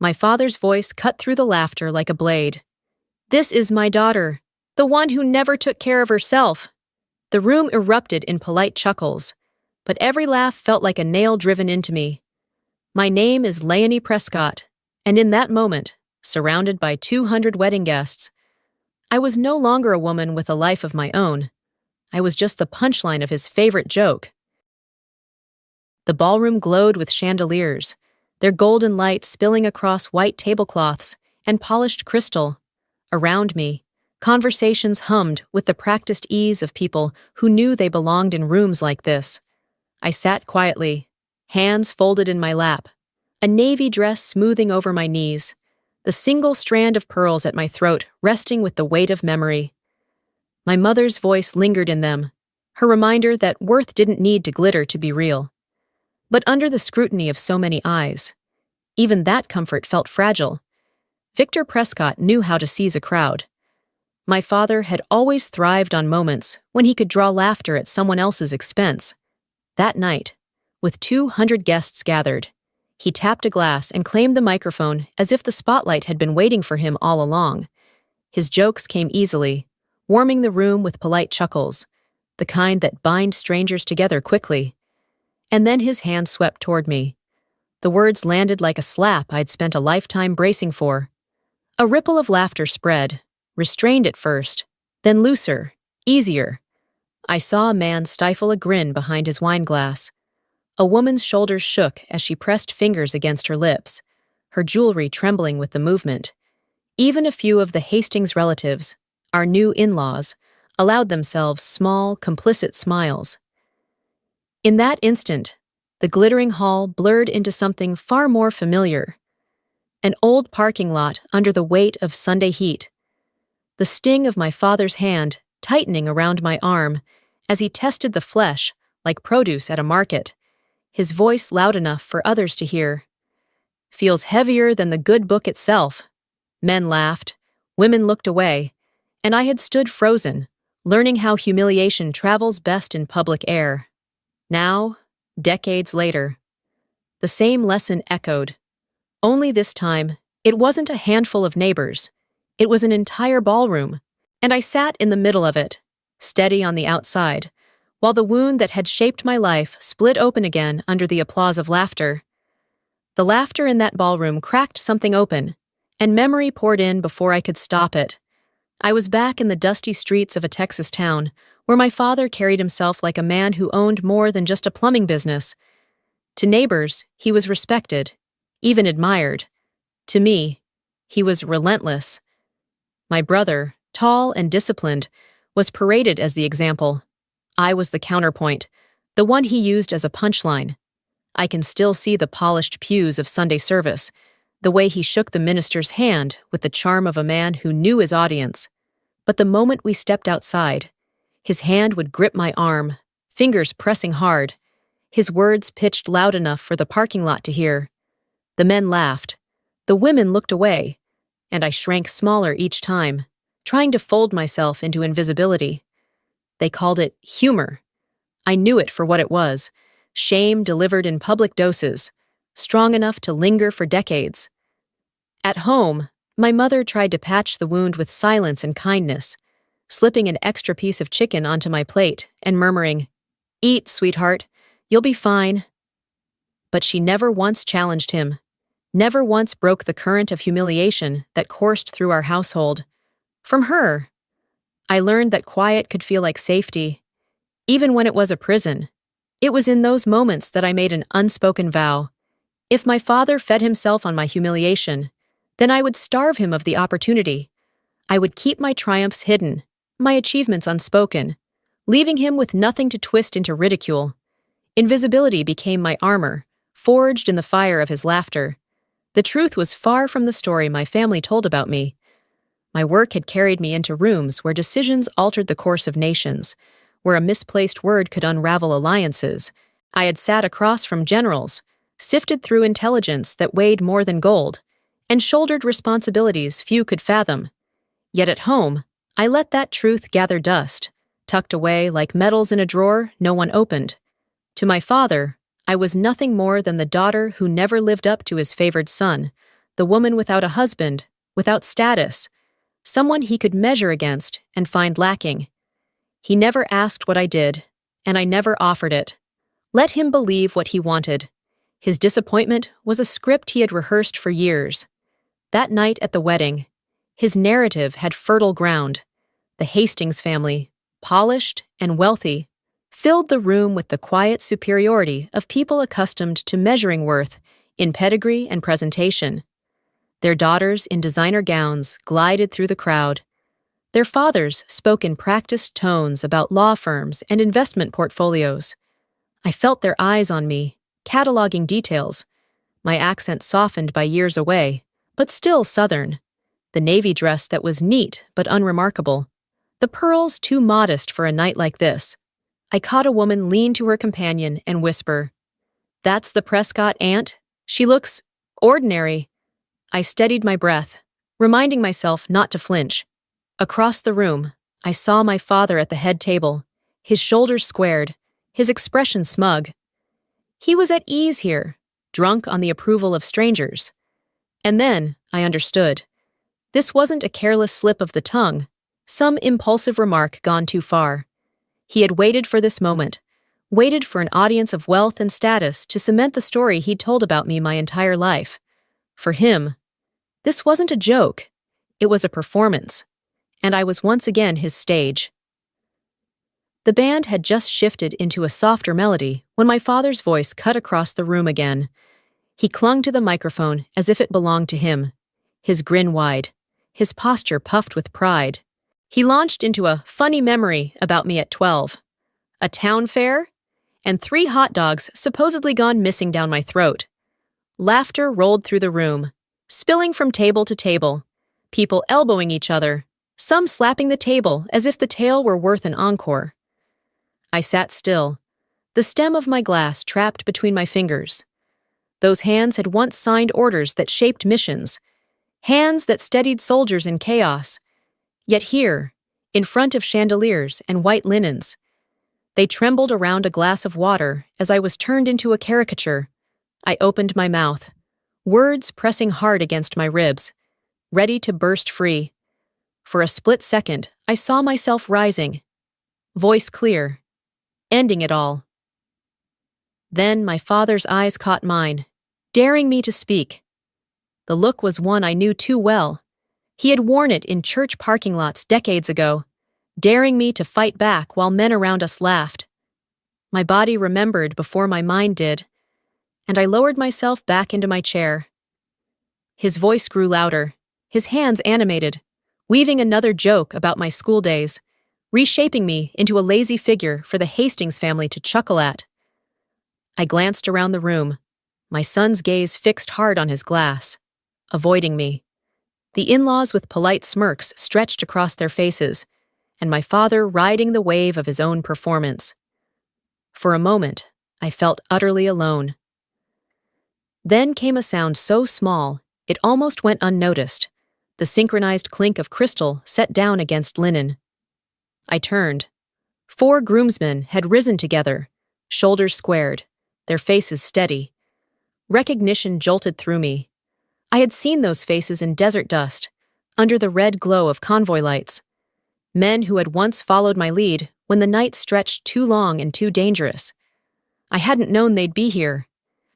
My father's voice cut through the laughter like a blade. "This is my daughter, the one who never took care of herself." The room erupted in polite chuckles, but every laugh felt like a nail driven into me. My name is Leonie Prescott, and in that moment, surrounded by 200 wedding guests, I was no longer a woman with a life of my own. I was just the punchline of his favorite joke. The ballroom glowed with chandeliers, their golden light spilling across white tablecloths and polished crystal. Around me, conversations hummed with the practiced ease of people who knew they belonged in rooms like this. I sat quietly, hands folded in my lap, a navy dress smoothing over my knees, the single strand of pearls at my throat resting with the weight of memory. My mother's voice lingered in them, her reminder that worth didn't need to glitter to be real. But under the scrutiny of so many eyes, even that comfort felt fragile. Victor Prescott knew how to seize a crowd. My father had always thrived on moments when he could draw laughter at someone else's expense. That night, with 200 guests gathered, he tapped a glass and claimed the microphone as if the spotlight had been waiting for him all along. His jokes came easily, warming the room with polite chuckles, the kind that bind strangers together quickly. And then his hand swept toward me. The words landed like a slap I'd spent a lifetime bracing for. A ripple of laughter spread, restrained at first, then looser, easier. I saw a man stifle a grin behind his wineglass. A woman's shoulders shook as she pressed fingers against her lips, her jewelry trembling with the movement. Even a few of the Hastings relatives, our new in-laws, allowed themselves small, complicit smiles. In that instant, the glittering hall blurred into something far more familiar. An old parking lot under the weight of Sunday heat. The sting of my father's hand tightening around my arm as he tested the flesh like produce at a market, his voice loud enough for others to hear. "Feels heavier than the good book itself." Men laughed, women looked away, and I had stood frozen, learning how humiliation travels best in public air. Now, decades later, the same lesson echoed. Only this time, it wasn't a handful of neighbors. It was an entire ballroom, and I sat in the middle of it, steady on the outside, while the wound that had shaped my life split open again under the applause of laughter. The laughter in that ballroom cracked something open, and memory poured in before I could stop it. I was back in the dusty streets of a Texas town, where my father carried himself like a man who owned more than just a plumbing business. To neighbors, he was respected, even admired. To me, he was relentless. My brother, tall and disciplined, was paraded as the example. I was the counterpoint, the one he used as a punchline. I can still see the polished pews of Sunday service, the way he shook the minister's hand with the charm of a man who knew his audience. But the moment we stepped outside, his hand would grip my arm, fingers pressing hard. His words pitched loud enough for the parking lot to hear. The men laughed. The women looked away, and I shrank smaller each time, trying to fold myself into invisibility. They called it humor. I knew it for what it was, shame delivered in public doses, strong enough to linger for decades. At home, my mother tried to patch the wound with silence and kindness, slipping an extra piece of chicken onto my plate and murmuring, "Eat, sweetheart, you'll be fine." But she never once challenged him, never once broke the current of humiliation that coursed through our household. From her, I learned that quiet could feel like safety, even when it was a prison. It was in those moments that I made an unspoken vow. If my father fed himself on my humiliation, then I would starve him of the opportunity. I would keep my triumphs hidden, my achievements unspoken, leaving him with nothing to twist into ridicule. Invisibility became my armor, forged in the fire of his laughter. The truth was far from the story my family told about me. My work had carried me into rooms where decisions altered the course of nations, where a misplaced word could unravel alliances. I had sat across from generals, sifted through intelligence that weighed more than gold, and shouldered responsibilities few could fathom. Yet at home, I let that truth gather dust, tucked away like medals in a drawer no one opened. To my father, I was nothing more than the daughter who never lived up to his favored son, the woman without a husband, without status, someone he could measure against and find lacking. He never asked what I did, and I never offered it. Let him believe what he wanted. His disappointment was a script he had rehearsed for years. That night at the wedding, his narrative had fertile ground. The Hastings family, polished and wealthy, filled the room with the quiet superiority of people accustomed to measuring worth in pedigree and presentation. Their daughters in designer gowns glided through the crowd. Their fathers spoke in practiced tones about law firms and investment portfolios. I felt their eyes on me, cataloging details. My accent softened by years away, but still Southern. The navy dress that was neat but unremarkable. The pearls too modest for a night like this. I caught a woman lean to her companion and whisper, "That's the Prescott aunt? She looks ordinary." I steadied my breath, reminding myself not to flinch. Across the room, I saw my father at the head table, his shoulders squared, his expression smug. He was at ease here, drunk on the approval of strangers. And then I understood. This wasn't a careless slip of the tongue, some impulsive remark gone too far. He had waited for this moment, waited for an audience of wealth and status to cement the story he'd told about me my entire life. For him, this wasn't a joke. It was a performance, and I was once again his stage. The band had just shifted into a softer melody when my father's voice cut across the room again. He clung to the microphone as if it belonged to him, his grin wide, his posture puffed with pride. He launched into a funny memory about me at 12. A town fair, and 3 hot dogs supposedly gone missing down my throat. Laughter rolled through the room, spilling from table to table, people elbowing each other, some slapping the table as if the tale were worth an encore. I sat still, the stem of my glass trapped between my fingers. Those hands had once signed orders that shaped missions, hands that steadied soldiers in chaos. Yet here, in front of chandeliers and white linens, they trembled around a glass of water as I was turned into a caricature. I opened my mouth, words pressing hard against my ribs, ready to burst free. For a split second, I saw myself rising, voice clear, ending it all. Then my father's eyes caught mine, daring me to speak. The look was one I knew too well. He had worn it in church parking lots decades ago, daring me to fight back while men around us laughed. My body remembered before my mind did, and I lowered myself back into my chair. His voice grew louder, his hands animated, weaving another joke about my school days, reshaping me into a lazy figure for the Hastings family to chuckle at. I glanced around the room, my son's gaze fixed hard on his glass, avoiding me. The in-laws with polite smirks stretched across their faces, and my father riding the wave of his own performance. For a moment, I felt utterly alone. Then came a sound so small, it almost went unnoticed, the synchronized clink of crystal set down against linen. I turned. 4 groomsmen had risen together, shoulders squared, their faces steady. Recognition jolted through me. I had seen those faces in desert dust, under the red glow of convoy lights. Men who had once followed my lead when the night stretched too long and too dangerous. I hadn't known they'd be here,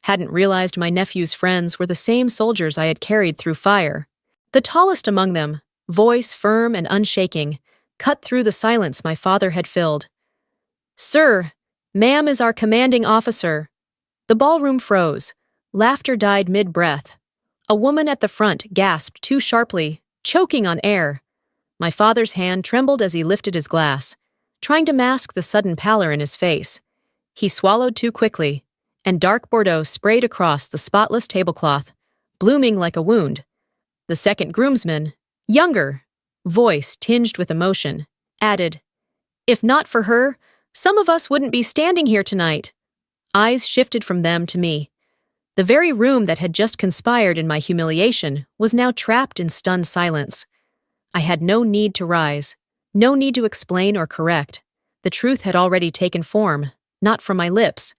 hadn't realized my nephew's friends were the same soldiers I had carried through fire. The tallest among them, voice firm and unshaking, cut through the silence my father had filled. "Sir, ma'am is our commanding officer." The ballroom froze. Laughter died mid-breath. A woman at the front gasped too sharply, choking on air. My father's hand trembled as he lifted his glass, trying to mask the sudden pallor in his face. He swallowed too quickly, and dark Bordeaux sprayed across the spotless tablecloth, blooming like a wound. The second groomsman, younger, voice tinged with emotion, added, "If not for her, some of us wouldn't be standing here tonight." Eyes shifted from them to me. The very room that had just conspired in my humiliation was now trapped in stunned silence. I had no need to rise, no need to explain or correct. The truth had already taken form, not from my lips,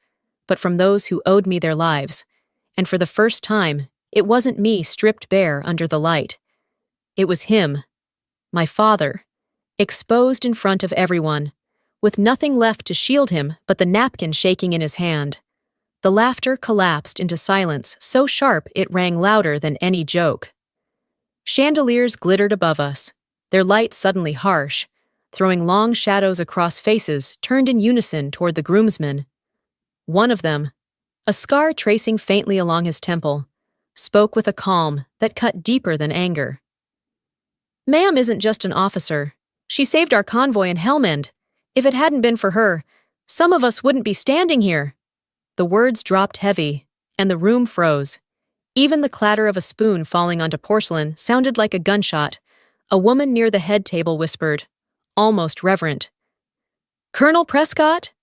but from those who owed me their lives. And for the first time, It wasn't me stripped bare under the light. It was him, my father, exposed in front of everyone, with nothing left to shield him but the napkin shaking in his hand. The laughter collapsed into silence so sharp it rang louder than any joke. Chandeliers glittered above us, their light suddenly harsh, throwing long shadows across faces turned in unison toward the groomsman. One of them, a scar tracing faintly along his temple, spoke with a calm that cut deeper than anger. "Ma'am isn't just an officer. She saved our convoy in Helmand. If it hadn't been for her, some of us wouldn't be standing here." The words dropped heavy, and the room froze. Even the clatter of a spoon falling onto porcelain sounded like a gunshot. A woman near the head table whispered, almost reverent, "Colonel Prescott?"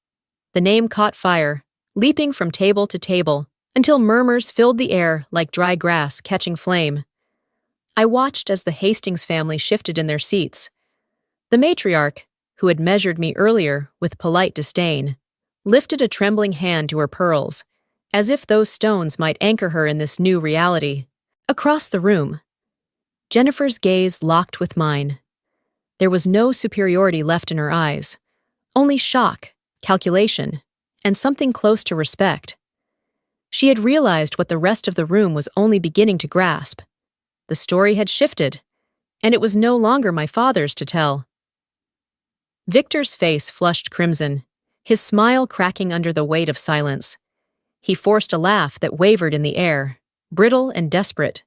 The name caught fire, leaping from table to table, until murmurs filled the air like dry grass catching flame. I watched as the Hastings family shifted in their seats. The matriarch, who had measured me earlier with polite disdain, lifted a trembling hand to her pearls, as if those stones might anchor her in this new reality. Across the room, Jennifer's gaze locked with mine. There was no superiority left in her eyes, only shock, calculation, and something close to respect. She had realized what the rest of the room was only beginning to grasp. The story had shifted, and it was no longer my father's to tell. Victor's face flushed crimson, his smile cracking under the weight of silence. He forced a laugh that wavered in the air, brittle and desperate.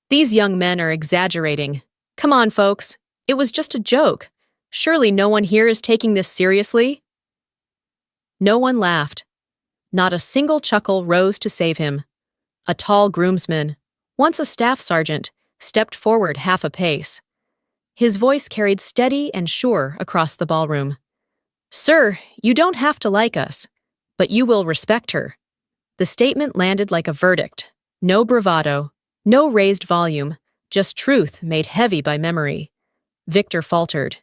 "These young men are exaggerating. Come on, folks. It was just a joke. Surely no one here is taking this seriously?" No one laughed. Not a single chuckle rose to save him. A tall groomsman, once a staff sergeant, stepped forward half a pace. His voice carried steady and sure across the ballroom. "Sir, you don't have to like us, but you will respect her." The statement landed like a verdict. No bravado, no raised volume, just truth made heavy by memory. Victor faltered.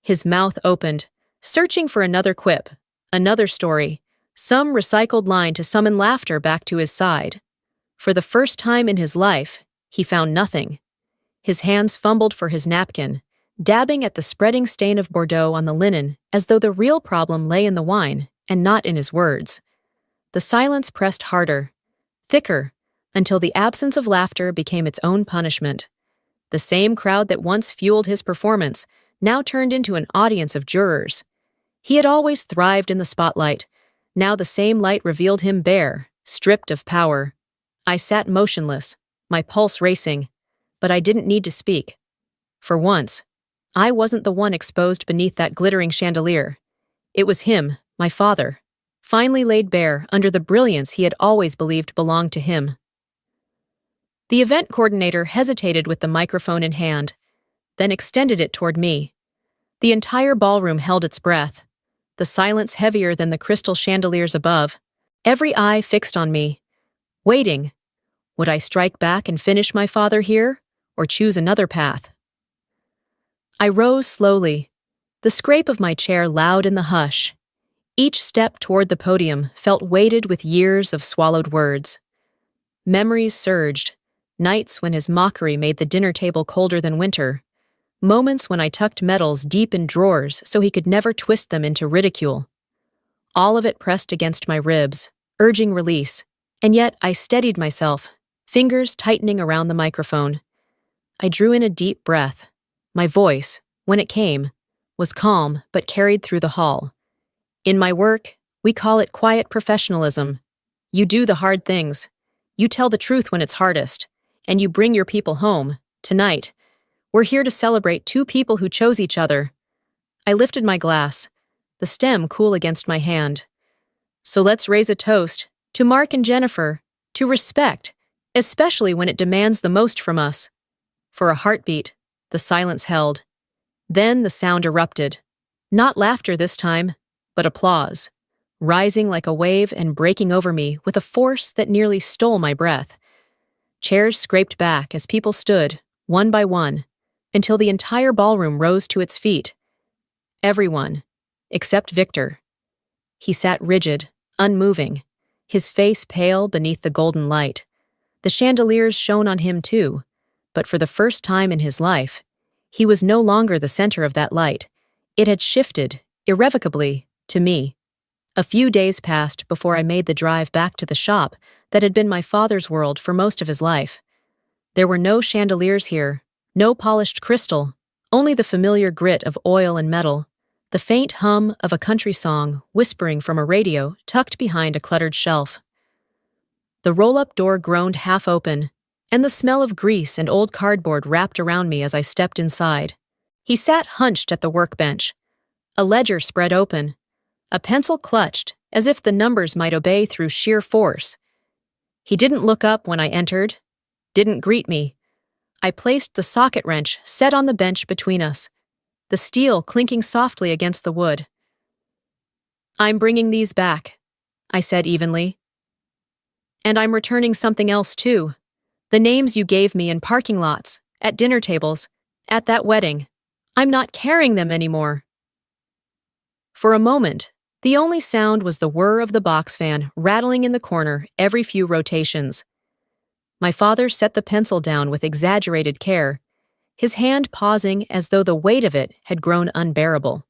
His mouth opened, searching for another quip, another story, some recycled line to summon laughter back to his side. For the first time in his life, he found nothing. His hands fumbled for his napkin, dabbing at the spreading stain of Bordeaux on the linen as though the real problem lay in the wine and not in his words. The silence pressed harder, thicker, until the absence of laughter became its own punishment. The same crowd that once fueled his performance now turned into an audience of jurors. He had always thrived in the spotlight. Now the same light revealed him bare, stripped of power. I sat motionless, my pulse racing, but I didn't need to speak. For once, I wasn't the one exposed beneath that glittering chandelier. It was him, my father, finally laid bare under the brilliance he had always believed belonged to him. The event coordinator hesitated with the microphone in hand, then extended it toward me. The entire ballroom held its breath, the silence heavier than the crystal chandeliers above, every eye fixed on me, waiting. Would I strike back and finish my father here, or choose another path? I rose slowly, the scrape of my chair loud in the hush. Each step toward the podium felt weighted with years of swallowed words. Memories surged, nights when his mockery made the dinner table colder than winter, moments when I tucked medals deep in drawers so he could never twist them into ridicule. All of it pressed against my ribs, urging release, and yet I steadied myself, fingers tightening around the microphone. I drew in a deep breath. My voice, when it came, was calm but carried through the hall. In my work, we call it quiet professionalism. You do the hard things. You tell the truth when it's hardest, and you bring your people home. Tonight, we're here to celebrate two people who chose each other. I lifted my glass, the stem cool against my hand. So let's raise a toast to Mark and Jennifer, to respect, especially when it demands the most from us. For a heartbeat, the silence held. Then the sound erupted. Not laughter this time, but applause, rising like a wave and breaking over me with a force that nearly stole my breath. Chairs scraped back as people stood, one by one, until the entire ballroom rose to its feet. Everyone, except Victor. He sat rigid, unmoving, his face pale beneath the golden light. The chandeliers shone on him too, but for the first time in his life, he was no longer the center of that light. It had shifted, irrevocably, to me. A few days passed before I made the drive back to the shop that had been my father's world for most of his life. There were no chandeliers here, no polished crystal, only the familiar grit of oil and metal, the faint hum of a country song whispering from a radio tucked behind a cluttered shelf. The roll-up door groaned half open, and the smell of grease and old cardboard wrapped around me as I stepped inside. He sat hunched at the workbench, a ledger spread open, a pencil clutched as if the numbers might obey through sheer force. He didn't look up when I entered, didn't greet me. I placed the socket wrench set on the bench between us, the steel clinking softly against the wood. "I'm bringing these back," I said evenly. "And I'm returning something else too. The names you gave me in parking lots, at dinner tables, at that wedding. I'm not carrying them anymore." For a moment, the only sound was the whir of the box fan rattling in the corner every few rotations. My father set the pencil down with exaggerated care, his hand pausing as though the weight of it had grown unbearable.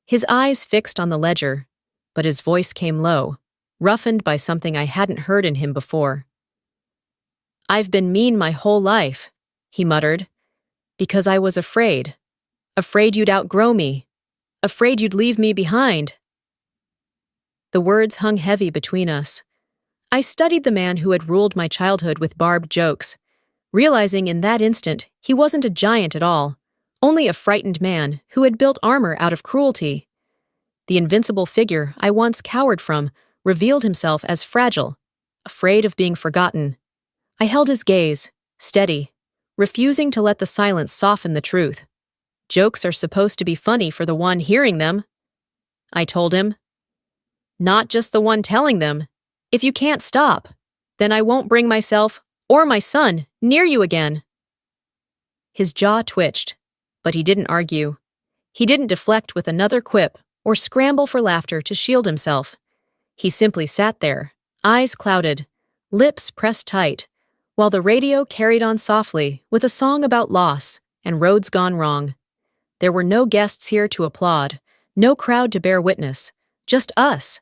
His eyes fixed on the ledger, but his voice came low, roughened by something I hadn't heard in him before. "I've been mean my whole life," he muttered, "because I was afraid. Afraid you'd outgrow me. Afraid you'd leave me behind." The words hung heavy between us. I studied the man who had ruled my childhood with barbed jokes, realizing in that instant he wasn't a giant at all, only a frightened man who had built armor out of cruelty. The invincible figure I once cowered from revealed himself as fragile, afraid of being forgotten. I held his gaze, steady, refusing to let the silence soften the truth. "Jokes are supposed to be funny for the one hearing them," I told him. "Not just the one telling them. If you can't stop, then I won't bring myself or my son near you again." His jaw twitched, but he didn't argue. He didn't deflect with another quip or scramble for laughter to shield himself. He simply sat there, eyes clouded, lips pressed tight, while the radio carried on softly with a song about loss and roads gone wrong. There were no guests here to applaud, no crowd to bear witness, just us.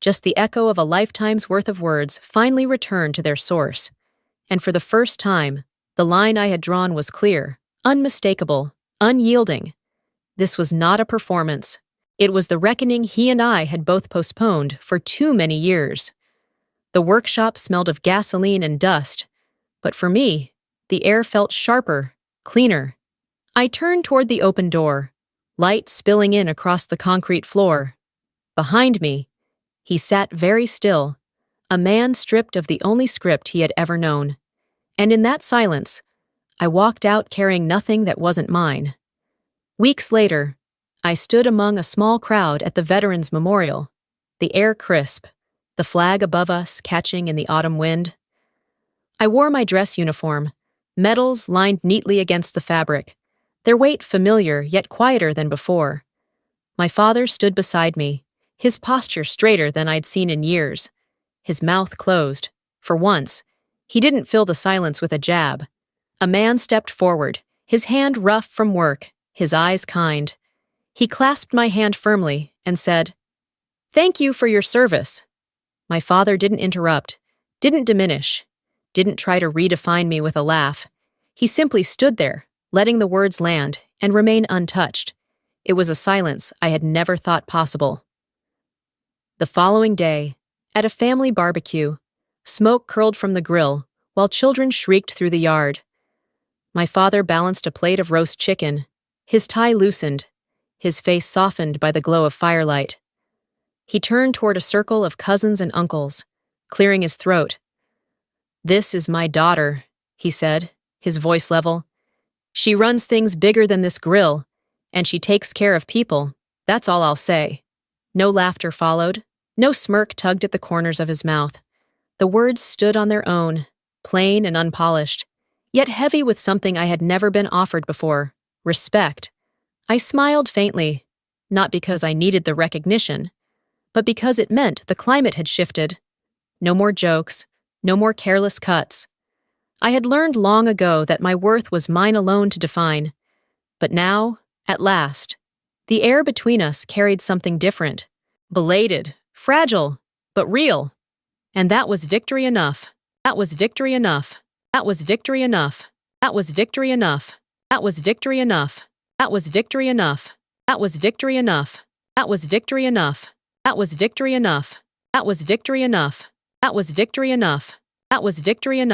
Just the echo of a lifetime's worth of words finally returned to their source. And for the first time, the line I had drawn was clear, unmistakable, unyielding. This was not a performance. It was the reckoning he and I had both postponed for too many years. The workshop smelled of gasoline and dust, but for me, the air felt sharper, cleaner. I turned toward the open door, light spilling in across the concrete floor. Behind me, he sat very still, a man stripped of the only script he had ever known. And in that silence, I walked out carrying nothing that wasn't mine. Weeks later, I stood among a small crowd at the Veterans Memorial, the air crisp, the flag above us catching in the autumn wind. I wore my dress uniform, medals lined neatly against the fabric, their weight familiar yet quieter than before. My father stood beside me, his posture straighter than I'd seen in years, his mouth closed. For once, he didn't fill the silence with a jab. A man stepped forward, his hand rough from work, his eyes kind. He clasped my hand firmly and said, "Thank you for your service." My father didn't interrupt, didn't diminish, didn't try to redefine me with a laugh. He simply stood there, letting the words land and remain untouched. It was a silence I had never thought possible. The following day, at a family barbecue, smoke curled from the grill while children shrieked through the yard. My father balanced a plate of roast chicken, his tie loosened, his face softened by the glow of firelight. He turned toward a circle of cousins and uncles, clearing his throat. "This is my daughter," he said, his voice level. "She runs things bigger than this grill, and she takes care of people. That's all I'll say." No laughter followed. No smirk tugged at the corners of his mouth. The words stood on their own, plain and unpolished, yet heavy with something I had never been offered before: respect. I smiled faintly, not because I needed the recognition, but because it meant the climate had shifted. No more jokes, no more careless cuts, I had learned long ago that my worth was mine alone to define. But now, at last, the air between us carried something different. Belated, fragile, but real. And that was victory enough. That was victory enough. That was victory enough. That was victory enough. That was victory enough. That was victory enough. That was victory enough. That was victory enough. That was victory enough. That was victory enough. That was victory enough. That was victory enough.